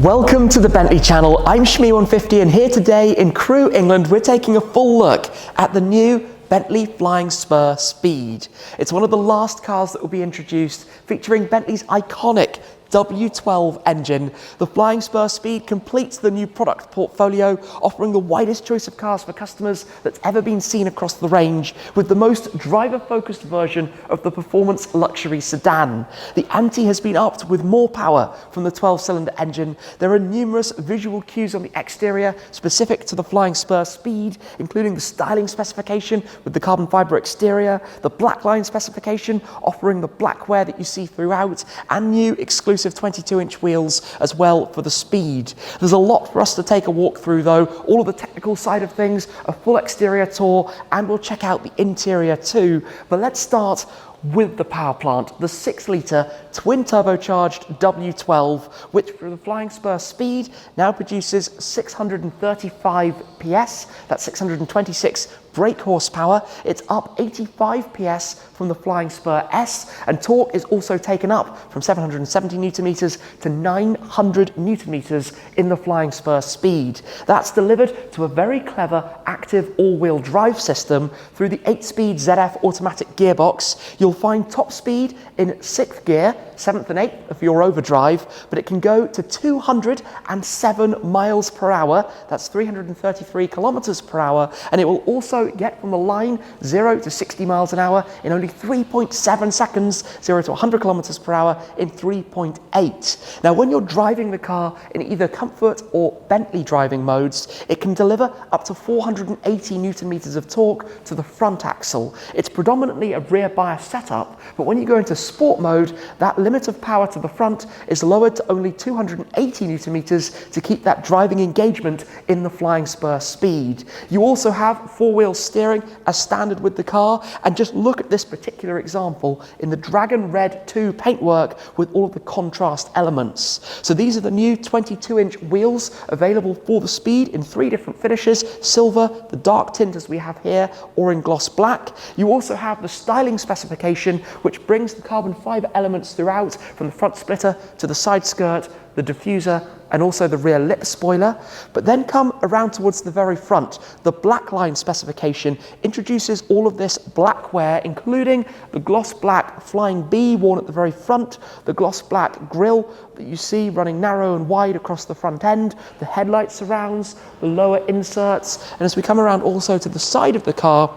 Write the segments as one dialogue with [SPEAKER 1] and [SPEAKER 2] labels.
[SPEAKER 1] Welcome to the Bentley channel. I'm Shmee150 and here today in Crewe, England, we're taking a full look at the new Bentley Flying Spur Speed. It's one of the last cars that will be introduced, featuring Bentley's iconic W12 engine. The Flying Spur Speed completes the new product portfolio, offering the widest choice of cars for customers that's ever been seen across the range, with the most driver-focused version of the performance luxury sedan. The ante has been upped with more power from the 12-cylinder engine. There are numerous visual cues on the exterior specific to the Flying Spur Speed, including the styling specification with the carbon fibre exterior, the black line specification offering the black wear that you see throughout, and new exclusive 22-inch wheels as well for the Speed. There's a lot for us to take a walk through though, all of the technical side of things, a full exterior tour, and we'll check out the interior too. But let's start with the power plant, the 6-litre twin turbocharged W12, which for the Flying Spur Speed now produces 635 PS, that's 626 brake horsepower. It's up 85 PS from the Flying Spur S, and torque is also taken up from 770 Newton meters to 900 Newton meters in the Flying Spur Speed. That's delivered to a very clever active all-wheel drive system through the 8-speed ZF automatic gearbox. You'll find top speed in 6th gear, 7th and 8th for your overdrive, but it can go to 207 miles per hour, that's 333 kilometers per hour, and it will also get from the line 0 to 60 miles an hour in only 3.7 seconds, 0 to 100 kilometers per hour in 3.8. Now, when you're driving the car in either comfort or Bentley driving modes, it can deliver up to 480 Newton meters of torque to the front axle. It's predominantly a rear bias setup, but when you go into sport mode, that limit of power to the front is lowered to only 280 Newton meters to keep that driving engagement in the Flying Spur Speed. You also have four-wheel steering as standard with the car, and just look at this particular example in the Dragon Red 2 paintwork with all of the contrast elements. So these are the new 22-inch wheels available for the Speed in 3 different finishes: silver, the dark tint as we have here, or in gloss black. You also have the styling specification, which brings the carbon fibre elements throughout, from the front splitter to the side skirt, the diffuser, and also the rear lip spoiler. But then come around towards the very front. The black line specification introduces all of this black wear, including the gloss black Flying B worn at the very front, the gloss black grille that you see running narrow and wide across the front end, the headlight surrounds, the lower inserts, and as we come around also to the side of the car,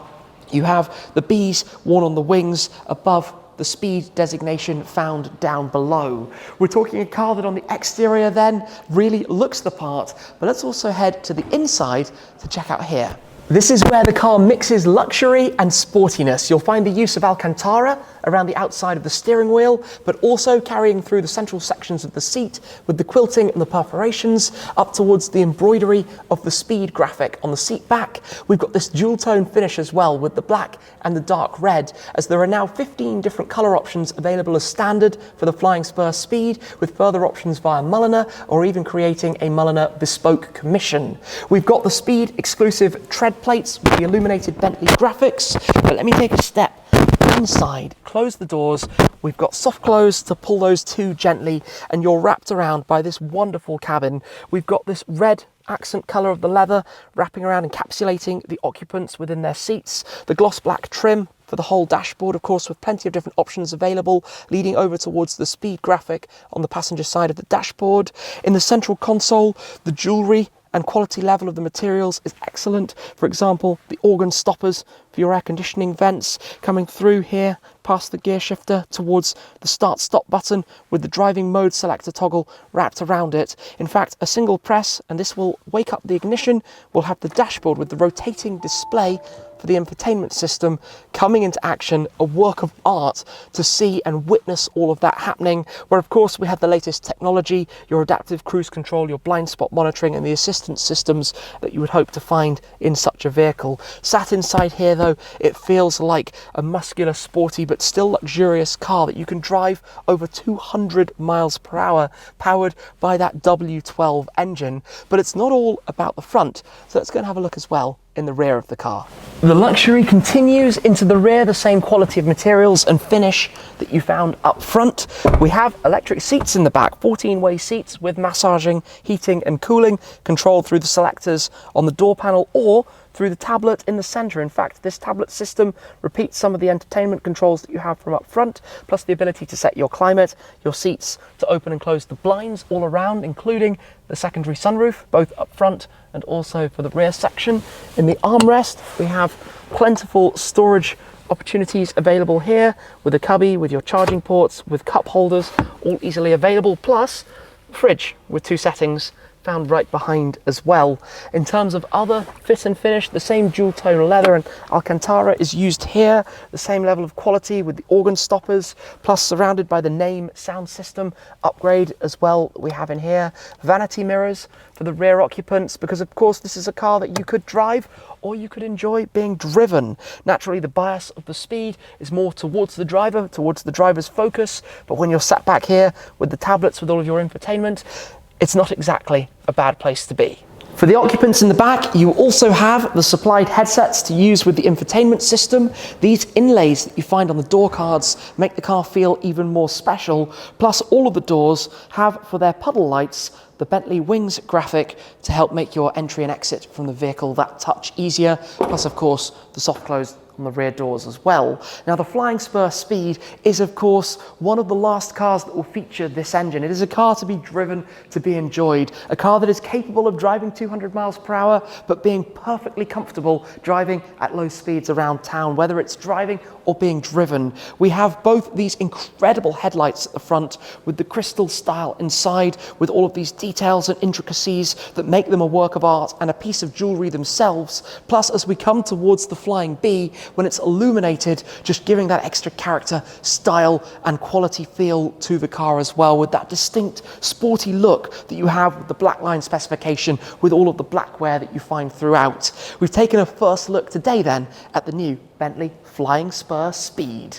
[SPEAKER 1] you have the Bs worn on the wings above the Speed designation found down below. We're talking a car that on the exterior then really looks the part, but let's also head to the inside to check out here. This is where the car mixes luxury and sportiness. You'll find the use of Alcantara around the outside of the steering wheel, but also carrying through the central sections of the seat with the quilting and the perforations up towards the embroidery of the Speed graphic on the seat back. We've got this dual tone finish as well with the black and the dark red, as there are now 15 different color options available as standard for the Flying Spur Speed, with further options via Mulliner or even creating a Mulliner bespoke commission. We've got the Speed exclusive tread plates with the illuminated Bentley graphics, but let me take a step inside, close the doors. We've got soft close to pull those to gently, and you're wrapped around by this wonderful cabin. We've got this red accent colour of the leather wrapping around, encapsulating the occupants within their seats. The gloss black trim for the whole dashboard, of course, with plenty of different options available, leading over towards the Speed graphic on the passenger side of the dashboard. In the central console, the jewellery and quality level of the materials is excellent. For example, the organ stoppers for your air conditioning vents coming through here past the gear shifter towards the start-stop button with the driving mode selector toggle wrapped around it. In fact, a single press and this will wake up the ignition. We'll have the dashboard with the rotating display for the infotainment system coming into action, a work of art to see and witness all of that happening, where of course we have the latest technology, your adaptive cruise control, your blind spot monitoring, and the assistance systems that you would hope to find in such a vehicle. Sat inside here though, it feels like a muscular, sporty, but still luxurious car that you can drive over 200 miles per hour, powered by that W12 engine. But it's not all about the front, so let's go and have a look as well in the rear of the car. The luxury continues into the rear, the same quality of materials and finish that you found up front. We have electric seats in the back, 14-way seats with massaging, heating and cooling, controlled through the selectors on the door panel or through the tablet in the center. In fact, this tablet system repeats some of the entertainment controls that you have from up front, plus the ability to set your climate, your seats, to open and close the blinds all around, including the secondary sunroof, both up front and also for the rear section. In the armrest, we have plentiful storage opportunities available here with a cubby, with your charging ports, with cup holders, all easily available, plus fridge with 2 settings found right behind as well. In terms of other fit and finish, the same dual tone leather and Alcantara is used here, the same level of quality with the organ stoppers, plus surrounded by the name sound system upgrade as well we have in here. Vanity mirrors for the rear occupants, because of course this is a car that you could drive or you could enjoy being driven. Naturally, the bias of the Speed is more towards the driver, towards the driver's focus, but when you're sat back here with the tablets with all of your infotainment, it's not exactly a bad place to be. For the occupants in the back, you also have the supplied headsets to use with the infotainment system. These inlays that you find on the door cards make the car feel even more special. Plus, all of the doors have, for their puddle lights, the Bentley Wings graphic to help make your entry and exit from the vehicle that touch easier. Plus, of course, the soft close on the rear doors as well. Now, the Flying Spur Speed is, of course, one of the last cars that will feature this engine. It is a car to be driven, to be enjoyed, a car that is capable of driving 200 miles per hour, but being perfectly comfortable driving at low speeds around town, whether it's driving or being driven. We have both these incredible headlights at the front with the crystal style inside, with all of these details and intricacies that make them a work of art and a piece of jewelry themselves. Plus, as we come towards the Flying B, when it's illuminated, just giving that extra character, style and quality feel to the car as well, with that distinct sporty look that you have with the black line specification, with all of the blackware that you find throughout. We've taken a first look today then at the new Bentley Flying Spur Speed.